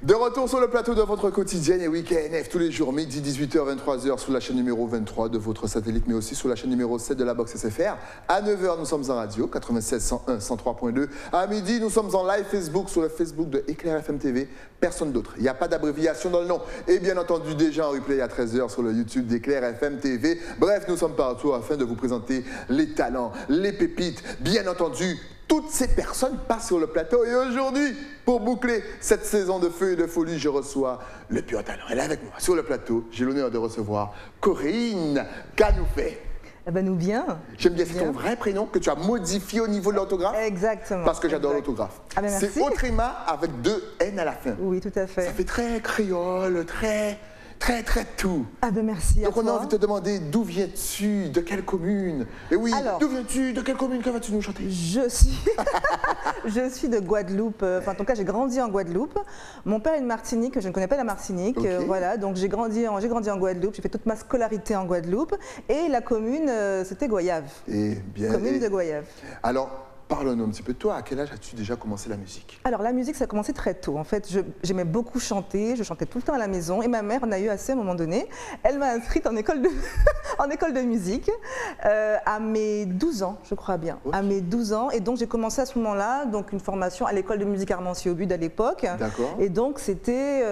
De retour sur le plateau de votre quotidienne et week-end tous les jours, midi, 18h, 23h, sur la chaîne numéro 23 de votre satellite, mais aussi sur la chaîne numéro 7 de la box SFR. À 9h, nous sommes en radio, 96, 101, 103.2. À midi, nous sommes en live Facebook, sur le Facebook de Éclair FM TV. Personne d'autre. Il n'y a pas d'abréviation dans le nom. Et bien entendu, déjà en replay à 13h sur le YouTube d'Éclair FM TV. Bref, nous sommes partout afin de vous présenter les talents, les pépites, bien entendu. Toutes ces personnes passent sur le plateau et aujourd'hui, pour boucler cette saison de feu et de folie, je reçois le pur talent. Elle est avec moi sur le plateau. J'ai l'honneur de recevoir Corinne Canoufet. Eh ben nous bien. J'aime bien, c'est ton vrai prénom que tu as modifié au niveau de l'orthographe. Exactement. Parce que j'adore l'orthographe. Ah ben merci. C'est Autrima avec 2 N à la fin. Oui, tout à fait. Ça fait très créole, très tout. Ah ben merci. Donc on a envie de te demander d'où viens-tu, de quelle commune? Et oui, d'où viens-tu, de quelle commune, que vas-tu nous chanter? Je suis de Guadeloupe, enfin en tout cas j'ai grandi en Guadeloupe. Mon père est de Martinique, je ne connais pas la Martinique, voilà, donc j'ai grandi en Guadeloupe, j'ai fait toute ma scolarité en Guadeloupe et la commune c'était Goyave. Commune de Goyave. Alors, parle-nous un petit peu de toi. À quel âge as-tu déjà commencé la musique? Alors la musique, ça a commencé très tôt. En fait, j'aimais beaucoup chanter. Je chantais tout le temps à la maison. Et ma mère en a eu assez à un moment donné. Elle m'a inscrite en école de musique à mes 12 ans, je crois bien. Okay. À mes 12 ans. Et donc j'ai commencé à ce moment-là, donc une formation à l'école de musique Armancy-Aubud à l'époque. D'accord. Et donc c'était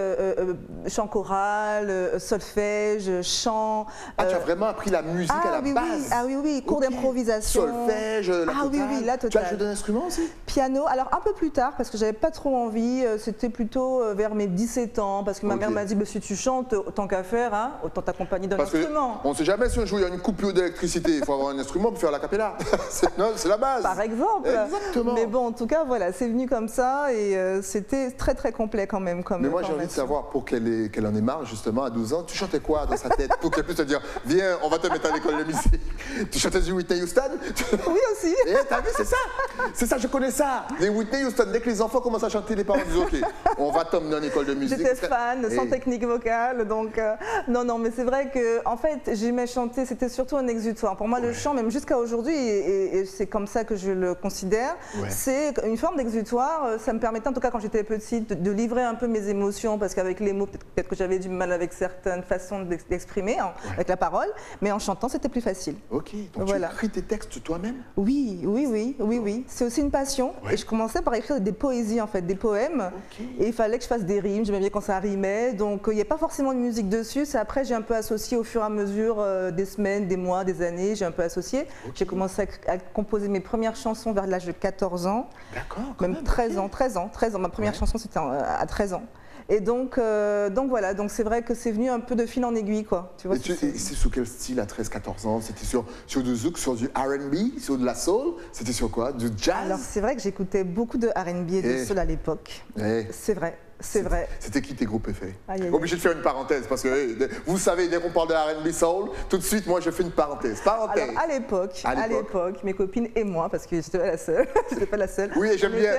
chant choral, solfège, chant. Ah, tu as vraiment appris la musique à la base? Ah oui, cours d'improvisation. Solfège, la totale. Oui, la totale. Tu as joué d'un instrument aussi? Piano, alors un peu plus tard parce que j'avais pas trop envie, c'était plutôt vers mes 17 ans parce que ma mère m'a dit si tu chantes, tant qu'à faire, hein, autant t'accompagner d'un instrument. On ne sait jamais si un jour il y a une coupure d'électricité, il faut avoir un instrument pour faire la cappella. C'est la base. Par exemple. Exactement. Mais bon, en tout cas, voilà, c'est venu comme ça et c'était très complet quand même. Mais moi j'ai envie de savoir, pour qu'elle en ait marre justement à 12 ans, tu chantais quoi dans sa tête pour qu'elle puisse te dire viens, on va te mettre à l'école de musique? Tu chantais du Whitney Houston? Oui aussi. Et t'as vu, c'est ça? C'est ça, je connais ça. Les Whitney Houston, dès que les enfants commencent à chanter, les parents disent ok, on va t'emmener en école de musique. J'étais fan, sans technique vocale, donc non, mais c'est vrai que en fait j'aimais chanter, c'était surtout un exutoire. Pour moi le chant, même jusqu'à aujourd'hui, et c'est comme ça que je le considère, c'est une forme d'exutoire. Ça me permettait, en tout cas quand j'étais petite, de livrer un peu mes émotions, parce qu'avec les mots, peut-être que j'avais du mal avec certaines façons d'exprimer, avec la parole, mais en chantant c'était plus facile. Ok, donc tu écris tes textes toi-même? Oui. C'est aussi une passion. Et je commençais par écrire des poésies, en fait, des poèmes. Et il fallait que je fasse des rimes. J'aimais bien quand ça rimait. Donc, il n'y a pas forcément de musique dessus. C'est après, j'ai un peu associé au fur et à mesure des semaines, des mois, des années. J'ai un peu associé. J'ai commencé à composer mes premières chansons vers l'âge de 14 ans. D'accord. Même 13 ans. Ma première chanson, c'était à 13 ans. Et donc voilà, donc c'est vrai que c'est venu un peu de fil en aiguille, quoi. Tu vois, c'est sous quel style à 13-14 ans? C'était sur du zouk, sur du R&B, sur de la soul? C'était sur quoi? Du jazz? Alors c'est vrai que j'écoutais beaucoup de R&B et de soul à l'époque. C'est vrai. C'est vrai. C'était qui tes groupes préférés? Obligé de faire une parenthèse parce que vous savez, dès qu'on parle de R&B soul, tout de suite, moi, je fais une parenthèse. Alors, à l'époque, mes copines et moi, parce que j'étais pas la seule. J'étais pas la seule. Oui, j'aime bien.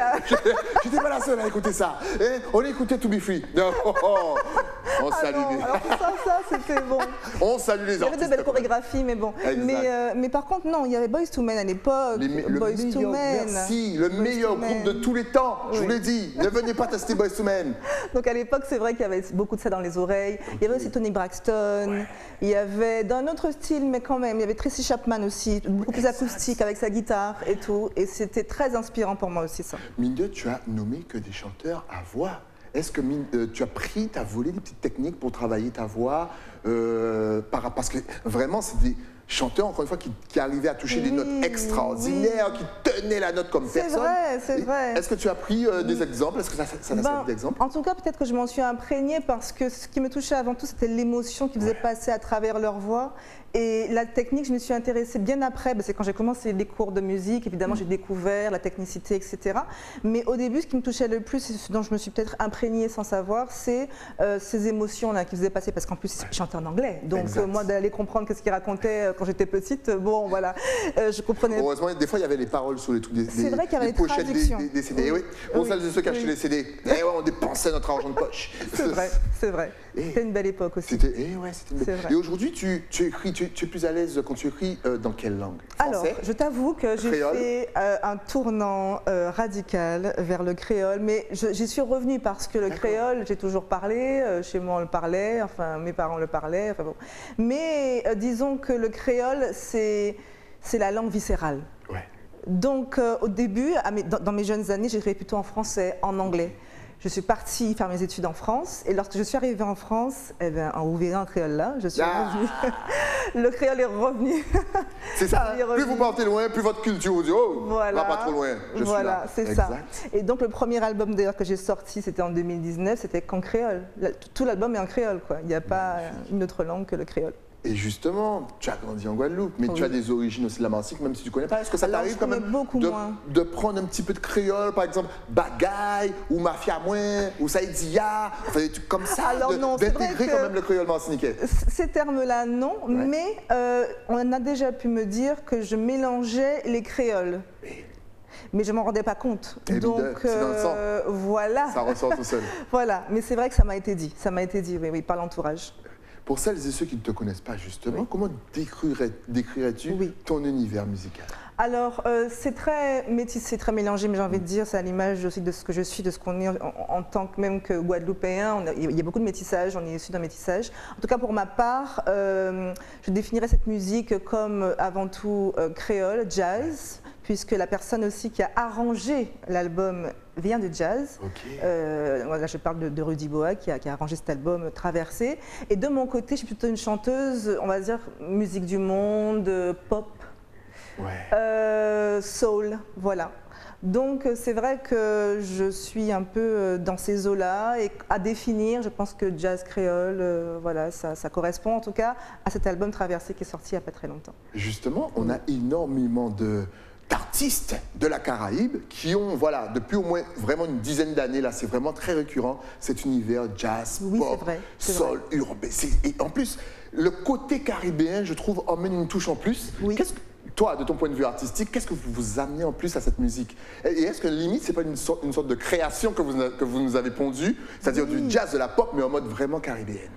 J'étais pas la seule à écouter ça. On écoutait To Be Free. Non, on salue les. Alors ça, c'était bon. On salue les artistes. Il y avait de belles chorégraphies, mais bon. Mais par contre, non, il y avait Boyz II Men à l'époque. Merci, le meilleur groupe de tous les temps. Je vous l'ai dit. Ne venez pas tester Boyz II Men. Donc à l'époque, c'est vrai qu'il y avait beaucoup de ça dans les oreilles. Il y avait aussi Tony Braxton. Il y avait d'un autre style, mais quand même, il y avait Tracy Chapman aussi, beaucoup plus acoustique avec sa guitare et tout. Et c'était très inspirant pour moi aussi, ça. Mine de, tu as nommé que des chanteurs à voix. Est-ce que tu as volé des petites techniques pour travailler ta voix parce que vraiment, c'est des chanteurs, encore une fois, qui arrivaient à toucher des notes extraordinaires, qui tenaient la note comme personne. C'est vrai. Est-ce que tu as pris des exemples? Est-ce que ça a servi d'exemple? En tout cas, peut-être que je m'en suis imprégnée parce que ce qui me touchait avant tout, c'était l'émotion qui faisait passer à travers leur voix. Et la technique, je me suis intéressée bien après, c'est quand j'ai commencé les cours de musique, évidemment j'ai découvert la technicité, etc. Mais au début, ce qui me touchait le plus, et ce dont je me suis peut-être imprégnée sans savoir, c'est ces émotions-là qui faisaient passer, parce qu'en plus, ils chantaient en anglais. Donc moi, d'aller comprendre ce qu'ils racontaient quand j'étais petite, bon, voilà, je comprenais. Heureusement, des fois, il y avait les paroles sur les trucs C'est vrai qu'il y avait les les pochettes traductions. des CD. Oui. Pour celles et ceux qui achetaient les CD, on dépensait notre argent de poche. C'est vrai, c'est vrai. C'était une belle époque aussi. C'était une belle... Et aujourd'hui, tu es plus à l'aise quand tu écris dans quelle langue? Français? Alors, je t'avoue que j'ai fait un tournant radical vers le créole, mais j'y suis revenue parce que le créole, j'ai toujours parlé, chez moi on le parlait, enfin mes parents le parlaient, enfin bon. Mais disons que le créole, c'est la langue viscérale. Ouais. Donc au début, dans mes jeunes années, j'écrivais plutôt en français, en anglais. Je suis partie faire mes études en France et lorsque je suis arrivée en France, eh bien, vous verrez un créole là, je suis revenue. Le créole est revenu. C'est ça, plus vous partez loin, plus votre culture vous dit, oh, voilà, va pas trop loin, je suis là. C'est ça. Et donc le premier album d'ailleurs que j'ai sorti, c'était en 2019, c'était qu'en créole. Tout l'album est en créole, quoi. Il n'y a pas une autre langue que le créole. Et justement, tu as grandi en Guadeloupe, mais tu as des origines aussi de la Martinique, même si tu ne connais pas. Est-ce que ça t'arrive quand même de prendre un petit peu de créole, par exemple, bagaille, ou mafia moins, ou saïdia, enfin des trucs comme ça, d'intégrer quand même le créole martiniquais? Ces termes-là, non, mais on a déjà pu me dire que je mélangeais les créoles. Mais je ne m'en rendais pas compte. Donc, dans le sang. Voilà. Ça ressort tout seul. Voilà, mais c'est vrai que ça m'a été dit. Ça m'a été dit, oui, par l'entourage. Pour celles et ceux qui ne te connaissent pas justement, comment décrirais-tu ton univers musical? Alors, c'est très métissé, très mélangé, mais j'ai envie de dire, c'est à l'image aussi de ce que je suis, de ce qu'on est en tant que même que Guadeloupéen. Il y a beaucoup de métissage, on est issu d'un métissage. En tout cas, pour ma part, je définirais cette musique comme avant tout créole, jazz, puisque la personne aussi qui a arrangé l'album vient du jazz. Là, je parle de Rudy Boa qui a arrangé cet album Traversée. Et de mon côté, je suis plutôt une chanteuse, on va dire, musique du monde, pop, soul, voilà. Donc c'est vrai que je suis un peu dans ces eaux-là et à définir, je pense que jazz créole, voilà, ça correspond en tout cas à cet album Traversée qui est sorti il n'y a pas très longtemps. Justement, on a énormément d'artistes de la Caraïbe qui ont, voilà, depuis au moins vraiment une dizaine d'années, là, c'est vraiment très récurrent, cet univers jazz, pop, soul, urbain. Et en plus, le côté caribéen, je trouve, emmène une touche en plus. Toi, de ton point de vue artistique, qu'est-ce que vous amenez en plus à cette musique? Et est-ce que limite, c'est pas une sorte de création que vous nous avez pondue, c'est-à-dire du jazz, de la pop, mais en mode vraiment caribéenne?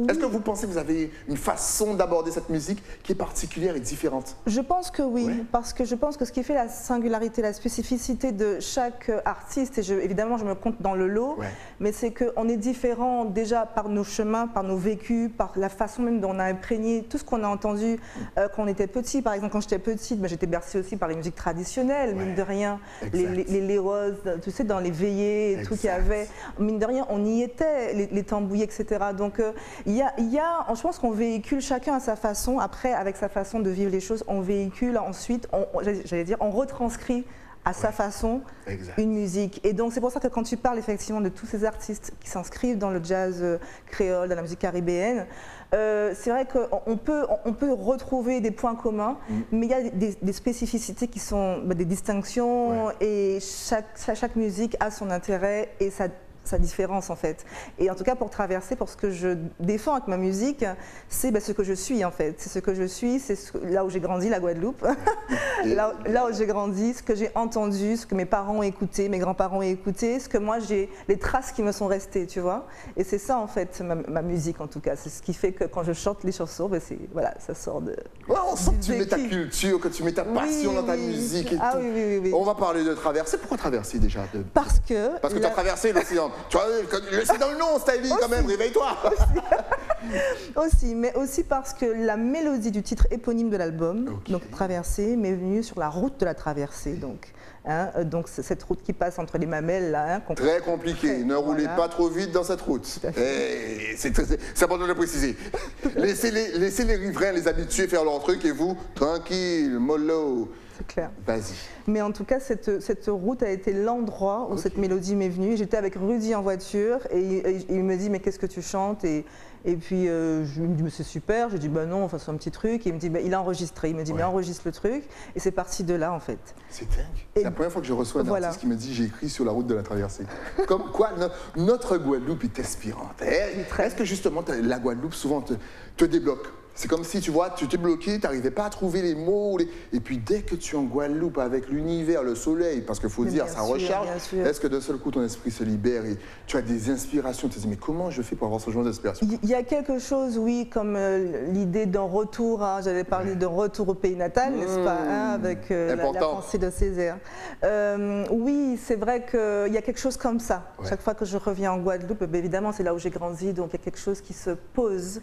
Est-ce que vous pensez que vous avez une façon d'aborder cette musique qui est particulière et différente? Je pense que oui, parce que je pense que ce qui fait la singularité, la spécificité de chaque artiste, et évidemment je me compte dans le lot, mais c'est qu'on est différent déjà par nos chemins, par nos vécus, par la façon même dont on a imprégné tout ce qu'on a entendu quand on était petit. Par exemple, quand j'étais petite, j'étais bercée aussi par les musiques traditionnelles, mine de rien, les roses, tu sais, dans les veillées et tout qu'il y avait. Mine de rien, on y était, les tambouilles, etc. Donc, je pense qu'on véhicule chacun à sa façon. Après, avec sa façon de vivre les choses, on véhicule ensuite, j'allais dire, on retranscrit à sa façon une musique. Et donc c'est pour ça que quand tu parles effectivement de tous ces artistes qui s'inscrivent dans le jazz créole, dans la musique caribéenne, c'est vrai qu'on peut retrouver des points communs, mais il y a des spécificités qui sont des distinctions, et chaque musique a son intérêt et sa différence en fait. Et en tout cas pour Traverser, pour ce que je défends avec ma musique, c'est ce que je suis en fait. C'est ce que je suis, c'est là où j'ai grandi, la Guadeloupe. là où j'ai grandi, ce que j'ai entendu, ce que mes parents ont écouté, mes grands-parents ont écouté, ce que moi j'ai, les traces qui me sont restées, tu vois. Et c'est ça en fait ma musique en tout cas. C'est ce qui fait que quand je chante les chansons, voilà, ça sort de... on sent que tu mets ta culture, que tu mets ta passion dans ta musique et tout. Oui. On va parler de Traverser. Pourquoi Traverser déjà? Parce que tu as traversé l'océan. Tu vois, c'est dans le nom, Stylie, quand même, réveille-toi. Mais aussi parce que la mélodie du titre éponyme de l'album, donc Traversée, m'est venue sur la route de la traversée. Donc c'est cette route qui passe entre les mamelles là. Très compliqué. Ne roulez pas trop vite dans cette route. C'est important de le préciser. Laissez les riverains, les habitués faire leur truc et vous, tranquille, mollo. C'est clair. Vas-y. Mais en tout cas, cette route a été l'endroit où cette mélodie m'est venue. J'étais avec Rudy en voiture et il me dit mais qu'est-ce que tu chantes? Et puis je me dis mais c'est super. J'ai dit bah non, enfin c'est un petit truc. Et il me dit bah, il a enregistré. Il me dit mais enregistre le truc. Et c'est parti de là en fait. C'est dingue. C'est la première fois que je reçois un artiste qui me dit j'ai écrit sur la route de la traversée. Comme quoi notre Guadeloupe est inspirante. Est-ce que justement la Guadeloupe souvent te débloque? C'est comme si, tu vois, tu t'es bloqué, tu n'arrivais pas à trouver les mots. Et puis dès que tu es en Guadeloupe avec l'univers, le soleil, parce qu'il faut dire, ça recharge, est-ce que d'un seul coup ton esprit se libère et tu as des inspirations, tu te dis mais comment je fais pour avoir ce genre d'inspiration? Il y a quelque chose, oui, comme l'idée d'un retour, hein, j'avais parlé d'un retour au pays natal, n'est-ce pas, hein, avec la pensée de Césaire. Oui, c'est vrai qu'il y a quelque chose comme ça. Chaque fois que je reviens en Guadeloupe, évidemment c'est là où j'ai grandi, donc il y a quelque chose qui se pose.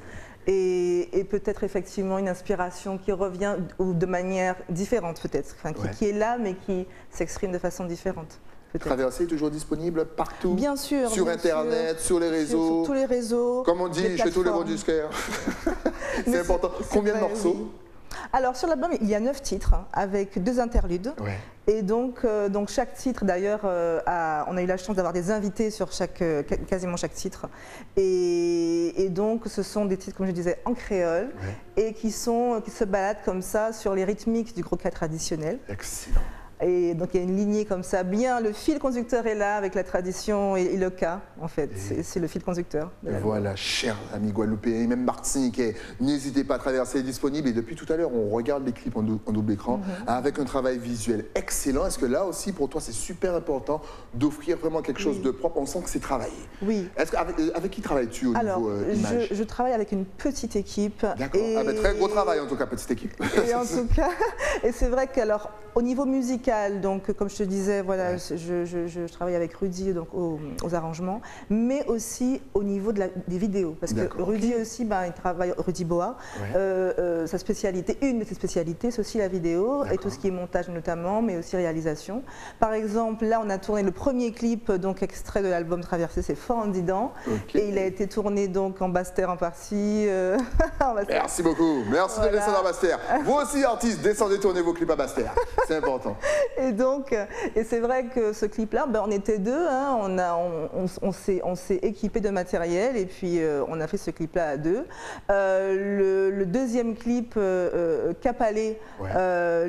Et peut-être effectivement une inspiration qui revient ou de manière différente peut-être, enfin, qui est là mais qui s'exprime de façon différente. Traversée est toujours disponible partout. Bien sûr. Sur Internet, sur les réseaux. Sur tous les réseaux. Comme on dit chez tous les bons du cœur. C'est important. Combien de morceaux? Oui. Alors sur l'album, il y a 9 titres hein, avec 2 interludes. Ouais. Et donc chaque titre, d'ailleurs, on a eu la chance d'avoir des invités sur quasiment chaque titre. Et donc ce sont des titres, comme je disais, en créole et qui se baladent comme ça sur les rythmiques du gros cas traditionnel. Excellent. Et donc il y a une lignée comme ça, bien, le fil conducteur est là avec la tradition et le cas, en fait, c'est le fil conducteur. Voilà, chers amis guadeloupéens et même martiniquais, n'hésitez pas à traverser, disponible. Et depuis tout à l'heure, on regarde les clips en double écran avec un travail visuel excellent. Est-ce que là aussi, pour toi, c'est super important d'offrir vraiment quelque chose de propre? On sent que c'est travaillé. Oui. Avec qui travailles-tu au niveau image? Je travaille avec une petite équipe. D'accord, très gros travail en tout cas, petite équipe. Et en tout cas, et c'est vrai qu'alors, au niveau musical, donc comme je te disais, voilà, je travaille avec Rudy donc, aux arrangements, mais aussi au niveau des vidéos. Parce que Rudy aussi, il travaille, Rudy Boa, sa spécialité, une de ses spécialités, c'est aussi la vidéo, et tout ce qui est montage notamment, mais aussi réalisation. Par exemple, là, on a tourné le premier clip, donc extrait de l'album Traversée, c'est Fort en Didan, et il a été tourné donc en Basse-Terre en partie. Merci beaucoup, merci de descendre à Basse-Terre. Vous aussi, artistes, descendez tourner vos clips à Basse-Terre. C'est important. Et donc, c'est vrai que ce clip-là, on était 2, hein, on s'est équipé de matériel et puis on a fait ce clip-là à 2. Le deuxième clip, Capalé,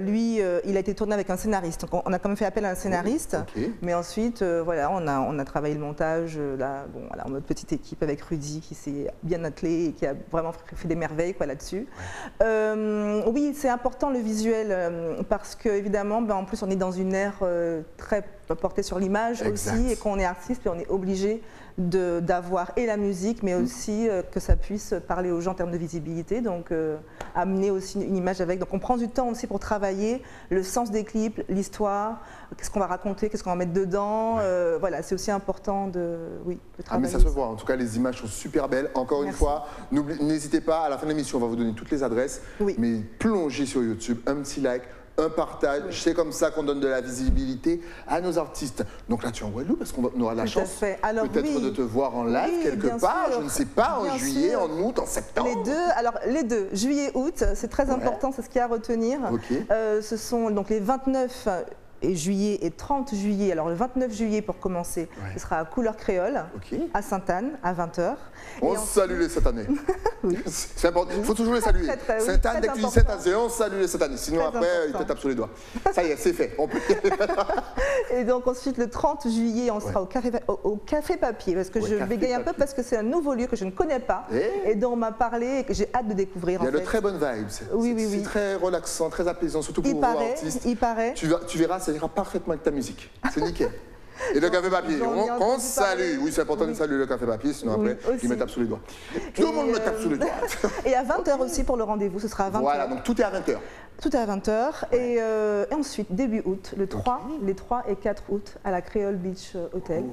lui, il a été tourné avec un scénariste. Donc on a quand même fait appel à un scénariste, mais ensuite, voilà, on a travaillé le montage là, en mode petite équipe avec Rudy qui s'est bien attelé et qui a vraiment fait des merveilles là-dessus. Oui, c'est important le visuel parce que évidemment, en plus on est dans une ère très portée sur l'image aussi et qu'on est artiste et on est obligé d'avoir et la musique mais aussi que ça puisse parler aux gens en termes de visibilité, donc amener aussi une image avec. Donc on prend du temps aussi pour travailler le sens des clips, l'histoire, qu'est-ce qu'on va raconter, qu'est-ce qu'on va mettre dedans, voilà, c'est aussi important de travailler. Mais ça se voit, en tout cas les images sont super belles. Encore une fois, n'hésitez pas, à la fin de l'émission on va vous donner toutes les adresses, mais plongez sur YouTube, un petit like, un partage, c'est comme ça qu'on donne de la visibilité à nos artistes. Donc là, tu es en Guadeloupe, parce qu'on aura la chance peut-être de te voir en live quelque part, je ne sais pas, en juillet, en août, en septembre. Les deux, juillet, août, c'est très important, c'est ce qu'il y a à retenir. Ce sont donc les 29 et juillet et 30 juillet. Alors le 29 juillet pour commencer, ce sera à Couleur Créole, à Sainte-Anne, à 20h. On salue les Satanais. C'est important, il faut toujours les saluer. Sainte-Anne, dès que tu dis Sainte-Anne, on salue les Satanais. Sinon après, ils te tapent sur les doigts. Ça y est, c'est fait. On peut... Et donc ensuite, le 30 juillet, on sera au Café Papier, parce que je bégaye un peu, parce que c'est un nouveau lieu que je ne connais pas et dont on m'a parlé et que j'ai hâte de découvrir. Il y a de très bonnes vibes. C'est très relaxant, très apaisant, surtout pour vous artistes. Il paraît. Tu verras, ça ira parfaitement avec ta musique. C'est nickel. Et le café papier, on salue. Oui, c'est important de saluer le café papier, sinon après, ils me tapent sous les doigts. Tout le monde me tape sous les doigts. Et à 20h aussi pour le rendez-vous, ce sera à 20h. Voilà, donc tout est à 20h. Tout est à 20h. Et ensuite, début août, les 3 et 4 août, à la Creole Beach Hotel.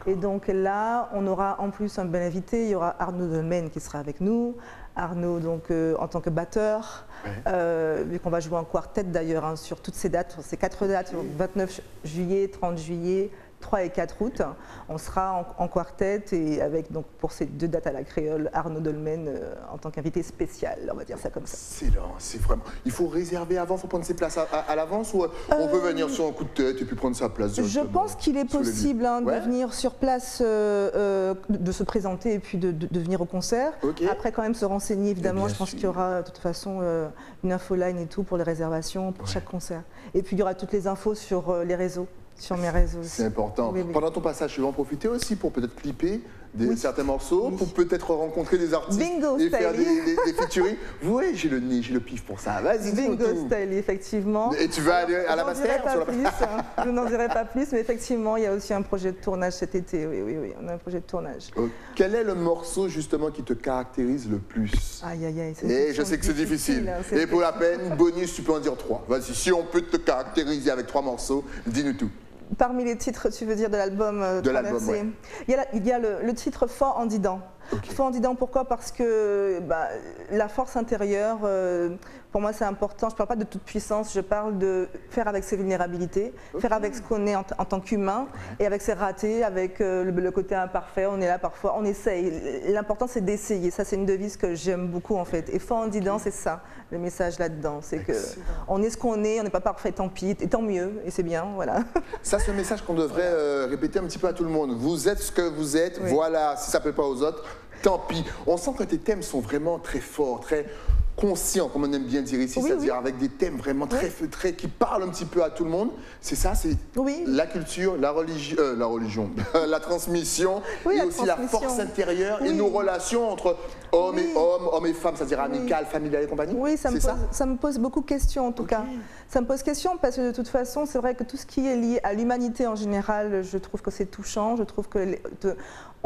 Et donc là, on aura en plus un bel invité, il y aura Arnaud Dolmen qui sera avec nous. Arnaud donc en tant que batteur, vu qu'on va jouer en quartet d'ailleurs sur toutes ces dates, sur ces 4 dates, 29 juillet, 30 juillet, 3 et 4 août, on sera en quartet et avec donc pour ces 2 dates à la Créole, Arnaud Dolmen en tant qu'invité spécial, on va dire ça comme ça. Excellent, c'est vraiment. Il faut réserver avant, il faut prendre ses places à l'avance ou on peut venir sur un coup de tête et puis prendre sa place directement? Je pense qu'il est possible de venir sur place, de se présenter et puis de venir au concert. Après quand même se renseigner évidemment, je pense qu'il y aura de toute façon une infoline et tout pour les réservations pour chaque concert. Et puis il y aura toutes les infos sur les réseaux. Sur mes réseaux aussi. C'est important. Pendant ton passage, tu vas en profiter aussi pour peut-être clipper certains morceaux pour peut-être rencontrer des artistes Bingo et faire Stylie. des featuring. Oui, j'ai le nez, j'ai le pif pour ça. Vas-y, dis-nous Bingo tout. Stylie, effectivement. Et tu vas aller à la master sur la... Je n'en dirai pas plus, mais effectivement, il y a aussi un projet de tournage cet été. Oui, on a un projet de tournage. Quel est le morceau justement qui te caractérise le plus? Aïe, aïe, aïe. Et je sais que c'est difficile. Et pour la peine, bonus, tu peux en dire 3. Vas-y, si on peut te caractériser avec 3 morceaux, dis-nous tout. Parmi les titres, tu veux dire, de l'album Traversée, ouais. il y a le titre Fort en Didan. Okay. Fort en Didan, pourquoi? Parce que la force intérieure, pour moi c'est important. Je ne parle pas de toute puissance, je parle de faire avec ses vulnérabilités, faire avec ce qu'on est en tant qu'humain, et avec ses ratés, avec le côté imparfait. On est là parfois, on essaye. L'important c'est d'essayer. Ça c'est une devise que j'aime beaucoup en fait. Et Fort en Didan, c'est ça, le message là-dedans. C'est qu'on est ce qu'on est, on n'est pas parfait, tant pis, et tant mieux, et c'est bien, voilà. Ça c'est un message qu'on devrait répéter un petit peu à tout le monde. Vous êtes ce que vous êtes, voilà, si ça ne plaît pas aux autres, tant pis. On sent que tes thèmes sont vraiment très forts, très conscients, comme on aime bien dire ici, c'est-à-dire avec des thèmes vraiment très qui parlent un petit peu à tout le monde. C'est ça, c'est la culture, la religion, la transmission, et aussi la force intérieure et nos relations entre hommes et femmes, c'est-à-dire amicales, familiales et compagnie. Oui, ça me pose beaucoup de questions en tout cas. Ça me pose question parce que de toute façon, c'est vrai que tout ce qui est lié à l'humanité en général, je trouve que c'est touchant, je trouve que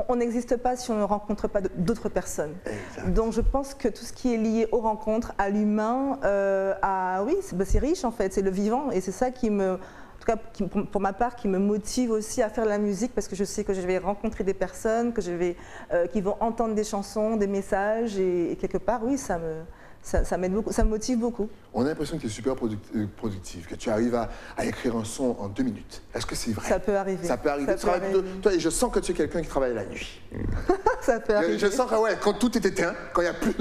on n'existe pas si on ne rencontre pas d'autres personnes. Exact. Donc je pense que tout ce qui est lié aux rencontres, à l'humain, c'est riche en fait, c'est le vivant et c'est ça qui me... En tout cas, pour ma part, qui me motive aussi à faire de la musique parce que je sais que je vais rencontrer des personnes, qui vont entendre des chansons, des messages et quelque part, oui, ça m'aide beaucoup, ça me motive beaucoup. On a l'impression que tu es super productif, que tu arrives à écrire un son en 2 minutes. Est-ce que c'est vrai? Ça peut arriver. Ça peut arriver. Toi, et je sens que tu es quelqu'un qui travaille la nuit. Ça peut arriver. Je sens que quand tout est éteint, quand il n'y a plus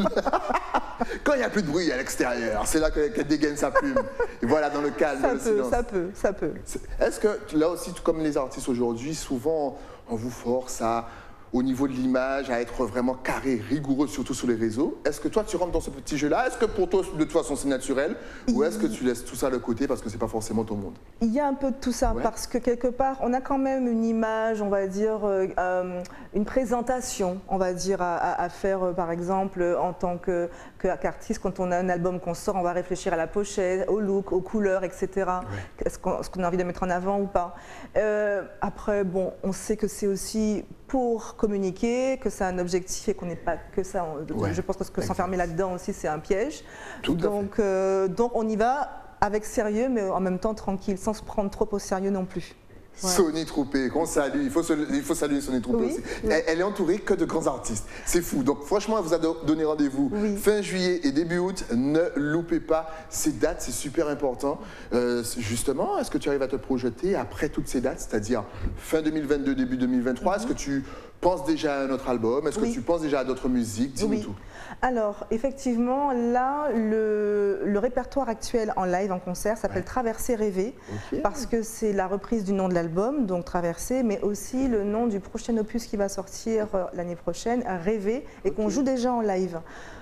quand il y a plus de bruit à l'extérieur, c'est là qu'elle dégaine sa plume. Et voilà, dans le calme, dans le silence. Ça peut. Est-ce que là aussi, comme les artistes aujourd'hui, souvent on vous force au niveau de l'image, à être vraiment carré, rigoureux, surtout sur les réseaux. Est-ce que toi, tu rentres dans ce petit jeu-là? Est-ce que pour toi, de toute façon, c'est naturel? Ou est-ce que tu laisses tout ça de côté parce que c'est pas forcément ton monde? Il y a un peu de tout ça, parce que quelque part, on a quand même une image, on va dire, une présentation, on va dire, à faire, par exemple, en tant qu'artiste, quand on a un album qu'on sort, on va réfléchir à la pochette, au look, aux couleurs, etc. Est-ce qu'on a envie de mettre en avant ou pas? Après, bon, on sait que c'est aussi pour communiquer, que c'est un objectif et qu'on n'est pas que ça. Je pense que s'enfermer là-dedans aussi, c'est un piège. Donc on y va avec sérieux, mais en même temps tranquille, sans se prendre trop au sérieux non plus. Sony Troupé, qu'on salue, il faut saluer Sony Troupé aussi. Elle est entourée que de grands artistes, c'est fou. Donc franchement, elle vous a donné rendez-vous fin juillet et début août, ne loupez pas ces dates, c'est super important. Justement, est-ce que tu arrives à te projeter après toutes ces dates, c'est-à-dire fin 2022, début 2023, est-ce que tu penses déjà à un autre album? Est-ce que tu penses déjà à d'autres musiques? Dis-nous tout. Alors, effectivement, là, le répertoire actuel en live, en concert, s'appelle Traverser Rêver, parce que c'est la reprise du nom de l'album, donc Traverser, mais aussi le nom du prochain opus qui va sortir l'année prochaine, Rêver, et qu'on joue déjà en live.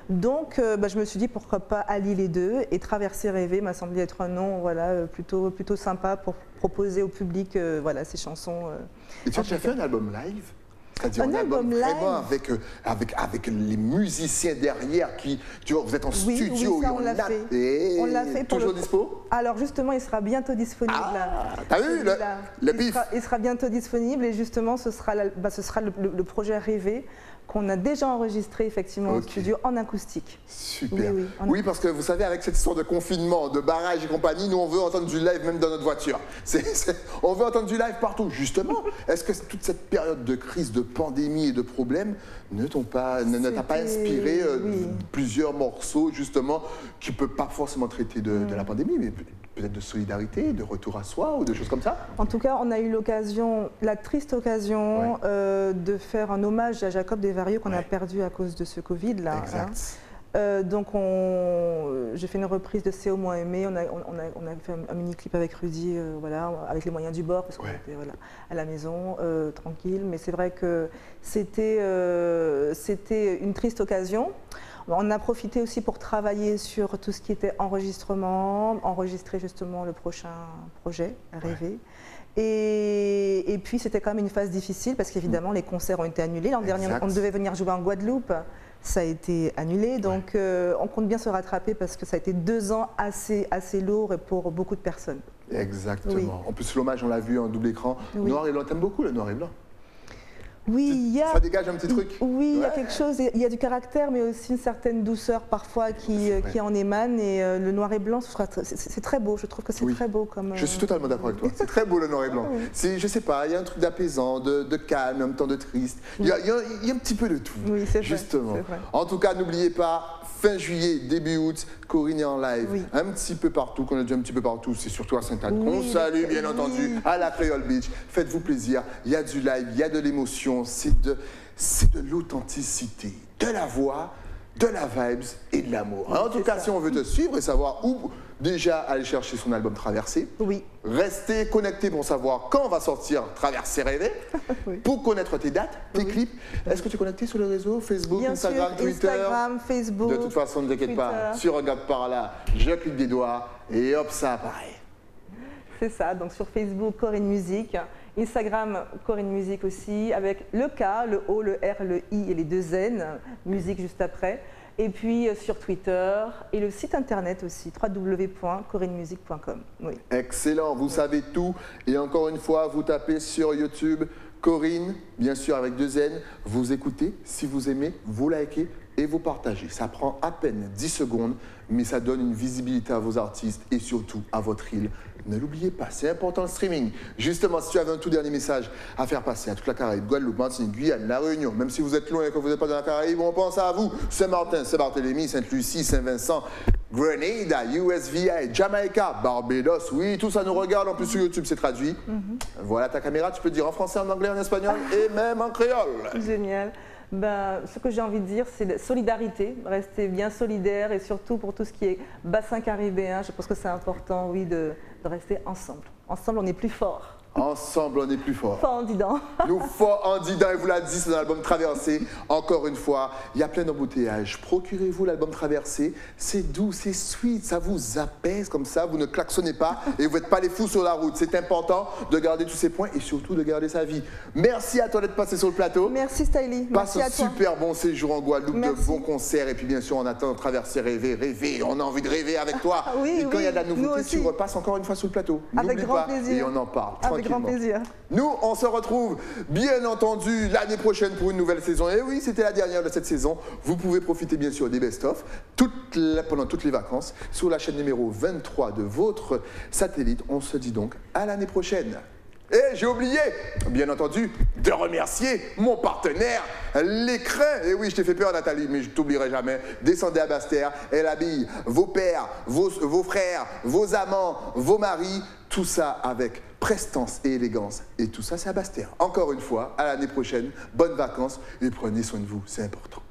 Donc, je me suis dit, pourquoi pas allier les deux, et Traverser Rêver m'a semblé être un nom plutôt sympa pour proposer au public ces chansons. Et tu as déjà fait un album live? C'est-à-dire un album vraiment avec les musiciens derrière qui, tu vois, vous êtes en studio. Oui, ça, on l'a fait. Toujours dispo? Alors justement, il sera bientôt disponible. T'as vu le pif? Il sera bientôt disponible et justement, ce sera le projet Rêver qu'on a déjà enregistré effectivement au studio en acoustique. Super. Oui, parce que vous savez, avec cette histoire de confinement, de barrage et compagnie, nous on veut entendre du live même dans notre voiture. On veut entendre du live partout. Justement, est-ce que toute cette période de crise, de pandémie et de problèmes ne t'a pas inspiré plusieurs morceaux justement qui ne peuvent pas forcément traiter de la pandémie, mais peut-être de solidarité, de retour à soi ou de choses comme ça? En tout cas, on a eu l'occasion, la triste occasion de faire un hommage à Jacob Desvarieux qu'on a perdu à cause de ce Covid-là. Donc j'ai fait une reprise de C'est au moins aimé, on a fait un mini-clip avec Rudy, avec les moyens du bord, parce qu'on était à la maison, tranquille, mais c'est vrai que c'était une triste occasion. On a profité aussi pour travailler sur tout ce qui était enregistrement, enregistrer justement le prochain projet, Rêver. Et puis c'était quand même une phase difficile parce qu'évidemment les concerts ont été annulés. L'an dernier, on devait venir jouer en Guadeloupe, ça a été annulé. Donc on compte bien se rattraper parce que ça a été 2 ans assez lourds pour beaucoup de personnes. Exactement. Oui. En plus, l'hommage, on l'a vu en double écran. Oui. Noir et blanc, t'aimes beaucoup le noir et blanc? Oui, il y a... Ça dégage un petit truc? Oui, il y a quelque chose, il y a du caractère, mais aussi une certaine douceur parfois qui en émane. Et le noir et blanc, c'est très beau, je trouve que c'est très beau. Je suis totalement d'accord avec toi, c'est très beau le noir et blanc. Je sais pas, il y a un truc d'apaisant, de calme, en même temps de triste. Il y a un petit peu de tout, justement. Vrai. En tout cas, n'oubliez pas, fin juillet, début août, Corinne est en live, un petit peu partout, qu'on a dit un petit peu partout, c'est surtout à Sainte-Anne. On salue, bien entendu, à la Creole Beach. Faites-vous plaisir, il y a du live, il y a de l'émotion, c'est de l'authenticité, de la voix, de la vibes et de l'amour. En tout cas, si on veut te suivre et savoir où déjà aller chercher son album Traversée, restez connectés pour savoir quand va sortir Traversée Rêver, pour connaître tes dates, tes clips. Est-ce que tu es connecté sur les réseaux, Facebook, bien Instagram, sûr, Twitter? Instagram, Facebook. De toute façon, ne t'inquiète pas, si on regarde par là, je clique des doigts et hop, ça apparaît. C'est ça, donc sur Facebook, Corinne Musique. Instagram, Corinne Musique aussi, avec le K, le O, le R, le I et les 2 N, musique juste après. Et puis sur Twitter et le site internet aussi, www.corinnemusique.com. Oui. Excellent, vous savez tout. Et encore une fois, vous tapez sur YouTube Corinne, bien sûr avec 2 N. Vous écoutez, si vous aimez, vous likez et vous partagez. Ça prend à peine 10 secondes, mais ça donne une visibilité à vos artistes et surtout à votre île. Ne l'oubliez pas, c'est important le streaming. Justement, si tu avais un tout dernier message à faire passer à toute la Caraïbe, Guadeloupe, Martinique, Guyane, La Réunion, même si vous êtes loin et que vous n'êtes pas dans la Caraïbe, on pense à vous. Saint-Martin, Saint-Barthélemy, Sainte-Lucie, Saint-Vincent, Grenada, USVI, Jamaica, Barbados, oui, tout ça nous regarde. En plus sur YouTube, c'est traduit. Voilà ta caméra, tu peux dire en français, en anglais, en espagnol et même en créole. Génial. Ce que j'ai envie de dire, c'est la solidarité, rester bien solidaire et surtout pour tout ce qui est bassin caribéen, je pense que c'est important, oui, de rester ensemble. Ensemble, on est plus fort. Ensemble, on est plus fort. Fort en Didan. Nous, fort en Didan, et vous l'a dit, c'est dans l'album Traversée. Encore une fois, il y a plein d'embouteillages. Procurez-vous l'album Traversée. C'est doux, c'est sweet, ça vous apaise comme ça. Vous ne klaxonnez pas et vous n'êtes pas les fous sur la route. C'est important de garder tous ces points et surtout de garder sa vie. Merci à toi d'être passé sur le plateau. Merci Stylie. Passe un super bon séjour en Guadeloupe, Merci. de bons concerts. Et puis bien sûr, on attend Traversée, rêver. On a envie de rêver avec toi. Et quand il y a de la nouveauté, tu repasses encore une fois sur le plateau. Avec grand plaisir. Et on en parle. Avec grand plaisir. Nous, on se retrouve bien entendu l'année prochaine pour une nouvelle saison. Et oui, c'était la dernière de cette saison. Vous pouvez profiter bien sûr des best-of pendant toutes les vacances sur la chaîne numéro 23 de votre satellite. On se dit donc à l'année prochaine. Et j'ai oublié, bien entendu, de remercier mon partenaire, l'écrin. Et oui, je t'ai fait peur, Nathalie, mais je ne t'oublierai jamais. Descendez à Basse-Terre, elle habille vos pères, vos frères, vos amants, vos maris. Tout ça avec prestance et élégance. Et tout ça, c'est à Basse-Terre. Encore une fois, à l'année prochaine. Bonnes vacances et prenez soin de vous, c'est important.